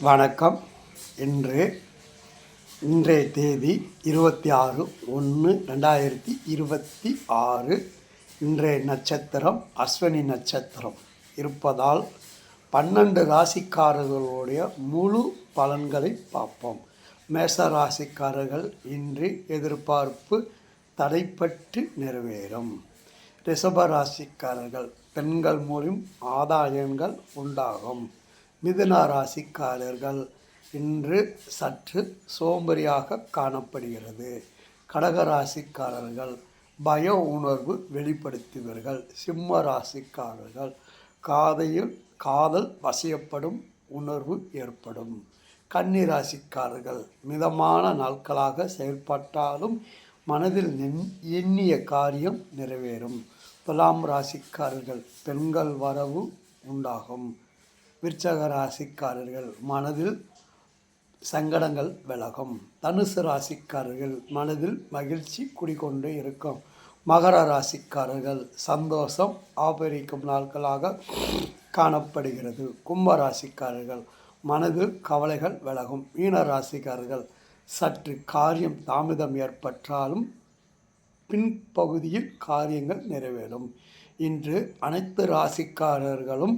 வணக்கம். இன்றைய தேதி 26/1/2026. இன்றைய நட்சத்திரம் அஸ்வினி நட்சத்திரம் இருப்பதால் 12 ராசிக்காரர்களுடைய முழு பலன்களை பார்ப்போம். மேச ராசிக்காரர்கள் இன்று எதிர்பார்ப்பு தடைப்பட்டு நிறைவேறும். ரிஷப ராசிக்காரர்கள் பெண்கள் மூலம் ஆதாயங்கள் உண்டாகும். மிதுன ராசிக்காரர்கள் இன்று சற்று சோம்பேறியாக காணப்படுகிறது. கடக ராசிக்காரர்கள் பய உணர்வு வெளிப்படுத்துவீர்கள். சிம்ம ராசிக்காரர்கள் காதல் வசியப்படும் உணர்வு ஏற்படும். கன்னி ராசிக்காரர்கள் மிதமான நாட்களாக செயல்பட்டாலும் மனதில் எண்ணிய காரியம் நிறைவேறும். துலாம் ராசிக்காரர்கள் பெண்கள் வரவு உண்டாகும். விருச்சக ராசிக்காரர்கள் மனதில் சங்கடங்கள் விலகும். தனுசு ராசிக்காரர்கள் மனதில் மகிழ்ச்சி குடிக்கொண்டு இருக்கும். மகர ராசிக்காரர்கள் சந்தோஷம் ஆபரிக்கும் நாட்களாக காணப்படுகிறது. கும்ப ராசிக்காரர்கள் மனதில் கவலைகள் விலகும். மீன ராசிக்காரர்கள் சற்று காரியம் தாமதம் ஏற்பட்டாலும் பின்பகுதியில் காரியங்கள் நிறைவேறும். இன்று அனைத்து ராசிக்காரர்களும்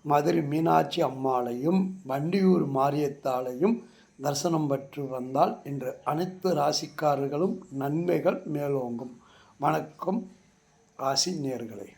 மதுரை மீனாட்சி அம்மாளையும் வண்டியூர் மாரியத்தாளையும் தரிசனம் பெற்று வந்தால் இன்று அனைத்து ராசிக்காரர்களும் நன்மைகள் மேலோங்கும். வணக்கம் ராசி நேயர்களே.